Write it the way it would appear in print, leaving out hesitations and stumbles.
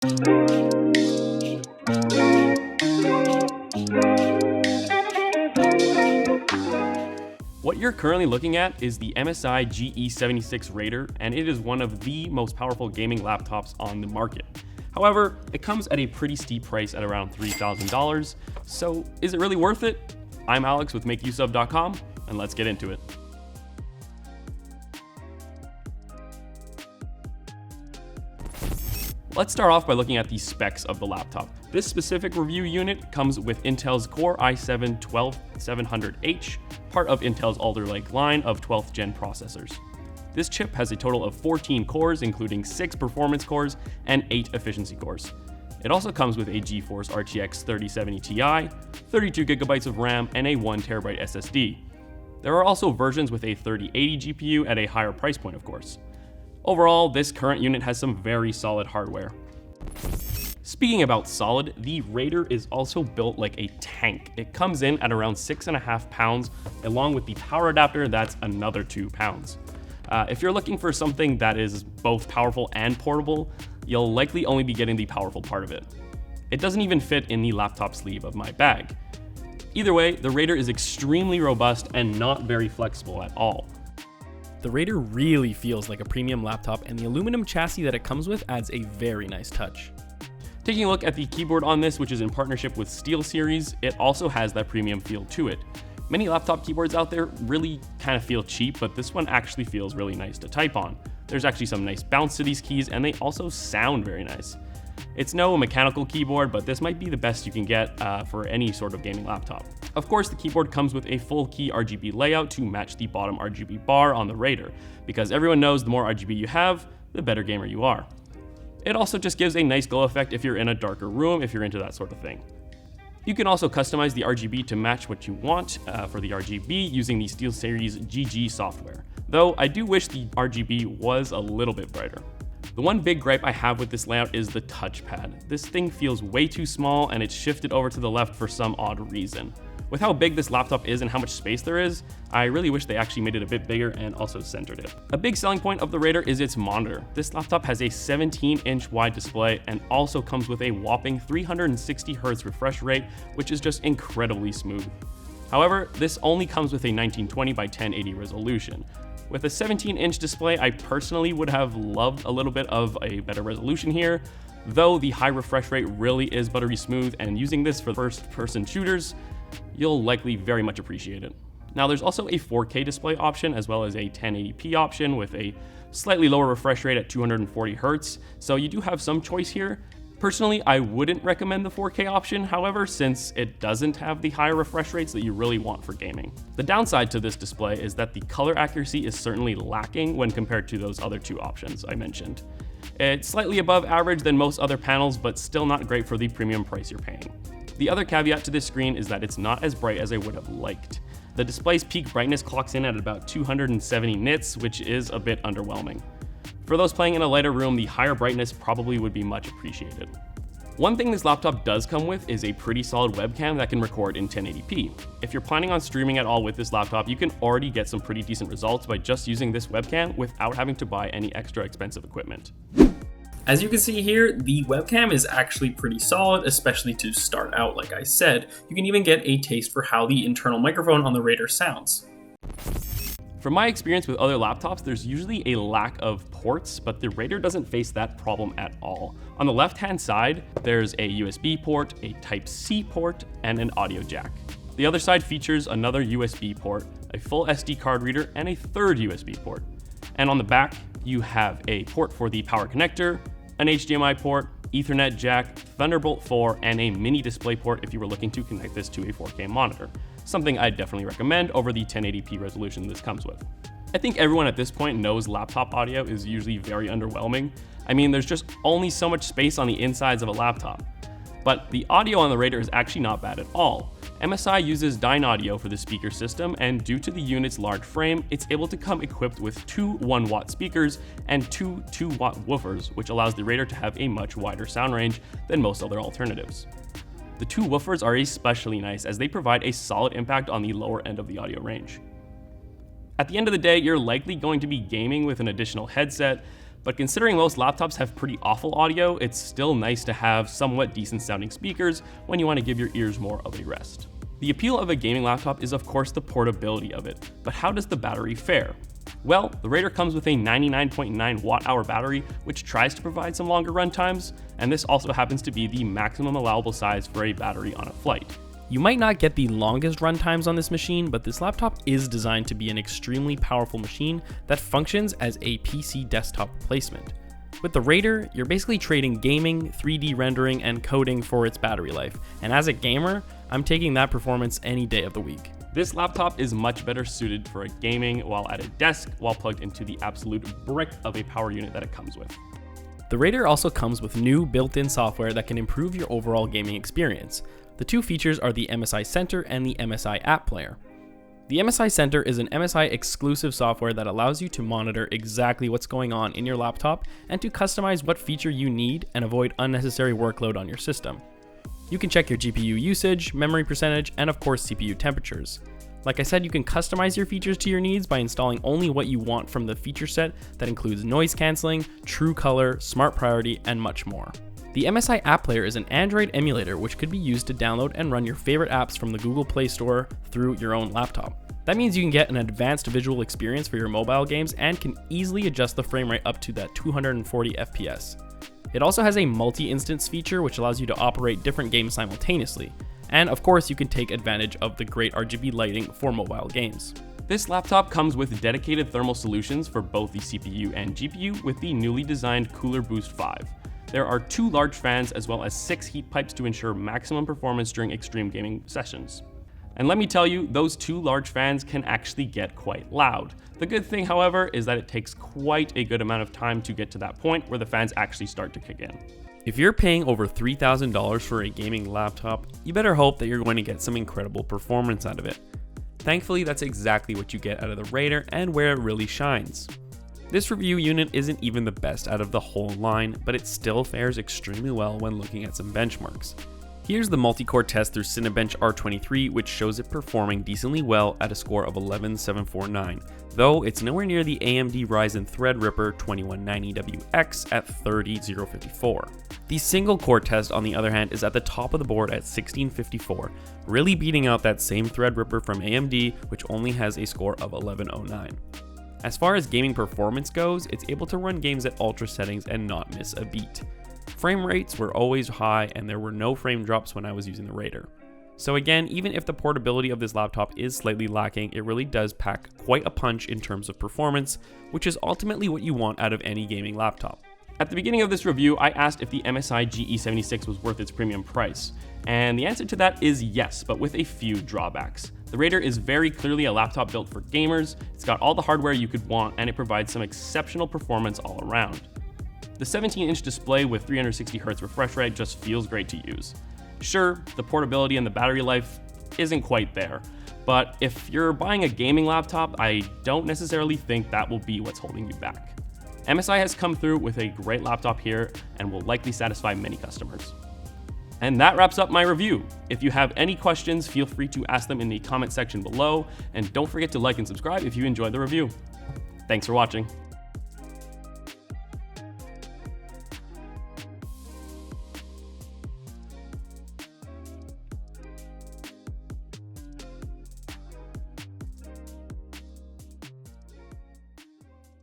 What you're currently looking at is the MSI GE76 Raider, and it is one of the most powerful gaming laptops on the market. However, it comes at a pretty steep price at around $3,000, so is it really worth it? I'm Alex with MakeUseOf.com, and let's get into it. Let's start off by looking at the specs of the laptop. This specific review unit comes with Intel's Core i7-12700H, part of Intel's Alder Lake line of 12th gen processors. This chip has a total of 14 cores, including 6 performance cores and 8 efficiency cores. It also comes with a GeForce RTX 3070 Ti, 32 GB of RAM, and a 1TB SSD. There are also versions with a 3080 GPU at a higher price point, of course. Overall, this current unit has some very solid hardware. Speaking about solid, the Raider is also built like a tank. It comes in at around 6.5 pounds, along with the power adapter that's another 2 pounds. If you're looking for something that is both powerful and portable, you'll likely only be getting the powerful part of it. It doesn't even fit in the laptop sleeve of my bag. Either way, the Raider is extremely robust and not very flexible at all. The Raider really feels like a premium laptop, and the aluminum chassis that it comes with adds a very nice touch. Taking a look at the keyboard on this, which is in partnership with SteelSeries, it also has that premium feel to it. Many laptop keyboards out there really kind of feel cheap, but this one actually feels really nice to type on. There's actually some nice bounce to these keys, and they also sound very nice. It's no mechanical keyboard, but this might be the best you can get for any sort of gaming laptop. Of course, the keyboard comes with a full key RGB layout to match the bottom RGB bar on the Raider, because everyone knows the more RGB you have, the better gamer you are. It also just gives a nice glow effect if you're in a darker room, if you're into that sort of thing. You can also customize the RGB to match what you want for the RGB using the SteelSeries GG software, though I do wish the RGB was a little bit brighter. The one big gripe I have with this layout is the touchpad. This thing feels way too small, and it's shifted over to the left for some odd reason. With how big this laptop is and how much space there is, I really wish they actually made it a bit bigger and also centered it. A big selling point of the Raider is its monitor. This laptop has a 17-inch wide display and also comes with a whopping 360Hz refresh rate, which is just incredibly smooth. However, this only comes with a 1920 by 1080 resolution. With a 17-inch display, I personally would have loved a little bit of a better resolution here, though the high refresh rate really is buttery smooth, and using this for first-person shooters, you'll likely very much appreciate it. Now, there's also a 4K display option as well as a 1080p option with a slightly lower refresh rate at 240 Hz, so you do have some choice here. Personally, I wouldn't recommend the 4K option, however, since it doesn't have the higher refresh rates that you really want for gaming. The downside to this display is that the color accuracy is certainly lacking when compared to those other two options I mentioned. It's slightly above average than most other panels, but still not great for the premium price you're paying. The other caveat to this screen is that it's not as bright as I would have liked. The display's peak brightness clocks in at about 270 nits, which is a bit underwhelming. For those playing in a lighter room, the higher brightness probably would be much appreciated. One thing this laptop does come with is a pretty solid webcam that can record in 1080p. If you're planning on streaming at all with this laptop, you can already get some pretty decent results by just using this webcam without having to buy any extra expensive equipment. As you can see here, the webcam is actually pretty solid, especially to start out. Like I said, you can even get a taste for how the internal microphone on the Raider sounds. From my experience with other laptops, there's usually a lack of ports, but the Raider doesn't face that problem at all. On the left-hand side, there's a USB port, a Type-C port, and an audio jack. The other side features another USB port, a full SD card reader, and a third USB port. And on the back, you have a port for the power connector, an HDMI port, Ethernet jack, Thunderbolt 4, and a mini display port if you were looking to connect this to a 4K monitor. Something I'd definitely recommend over the 1080p resolution this comes with. I think everyone at this point knows laptop audio is usually very underwhelming. I mean, there's just only so much space on the insides of a laptop. But the audio on the Raider is actually not bad at all. MSI uses Dynaudio for the speaker system, and due to the unit's large frame, it's able to come equipped with 2 1-watt speakers and 2 2-watt woofers, which allows the Raider to have a much wider sound range than most other alternatives. The 2 woofers are especially nice as they provide a solid impact on the lower end of the audio range. At the end of the day, you're likely going to be gaming with an additional headset, But considering most laptops have pretty awful audio, it's still nice to have somewhat decent sounding speakers when you want to give your ears more of a rest. The appeal of a gaming laptop is of course the portability of it, but how does the battery fare? Well, the Raider comes with a 99.9 watt-hour battery, which tries to provide some longer run times, and this also happens to be the maximum allowable size for a battery on a flight. You might not get the longest run times on this machine, but this laptop is designed to be an extremely powerful machine that functions as a PC desktop replacement. With the Raider, you're basically trading gaming, 3D rendering, and coding for its battery life, and as a gamer, I'm taking that performance any day of the week. This laptop is much better suited for a gaming while at a desk while plugged into the absolute brick of a power unit that it comes with. The Raider also comes with new built-in software that can improve your overall gaming experience. The two features are the MSI Center and the MSI App Player. The MSI Center is an MSI exclusive software that allows you to monitor exactly what's going on in your laptop and to customize what feature you need and avoid unnecessary workload on your system. You can check your GPU usage, memory percentage, and of course CPU temperatures. Like I said, you can customize your features to your needs by installing only what you want from the feature set that includes noise cancelling, true color, smart priority, and much more. The MSI App Player is an Android emulator which could be used to download and run your favorite apps from the Google Play Store through your own laptop. That means you can get an advanced visual experience for your mobile games and can easily adjust the frame rate up to that 240 FPS. It also has a multi-instance feature which allows you to operate different games simultaneously. And of course, you can take advantage of the great RGB lighting for mobile games. This laptop comes with dedicated thermal solutions for both the CPU and GPU with the newly designed Cooler Boost 5. There are 2 large fans as well as 6 heat pipes to ensure maximum performance during extreme gaming sessions. And let me tell you, those 2 large fans can actually get quite loud. The good thing, however, is that it takes quite a good amount of time to get to that point where the fans actually start to kick in. If you're paying over $3,000 for a gaming laptop, you better hope that you're going to get some incredible performance out of it. Thankfully, that's exactly what you get out of the Raider and where it really shines. This review unit isn't even the best out of the whole line, but it still fares extremely well when looking at some benchmarks. Here's the multi-core test through Cinebench R23, which shows it performing decently well at a score of 11749, though it's nowhere near the AMD Ryzen Threadripper 2190WX at 30054. The single core test, on the other hand, is at the top of the board at 1654, really beating out that same Threadripper from AMD, which only has a score of 1109. As far as gaming performance goes, it's able to run games at ultra settings and not miss a beat. Frame rates were always high and there were no frame drops when I was using the Raider. So again, even if the portability of this laptop is slightly lacking, it really does pack quite a punch in terms of performance, which is ultimately what you want out of any gaming laptop. At the beginning of this review, I asked if the MSI GE76 was worth its premium price, and the answer to that is yes, but with a few drawbacks. The Raider is very clearly a laptop built for gamers, it's got all the hardware you could want, and it provides some exceptional performance all around. The 17-inch display with 360Hz refresh rate just feels great to use. Sure, the portability and the battery life isn't quite there, but if you're buying a gaming laptop, I don't necessarily think that will be what's holding you back. MSI has come through with a great laptop here and will likely satisfy many customers. And that wraps up my review. If you have any questions, feel free to ask them in the comment section below, and don't forget to like and subscribe if you enjoyed the review. Thanks for watching.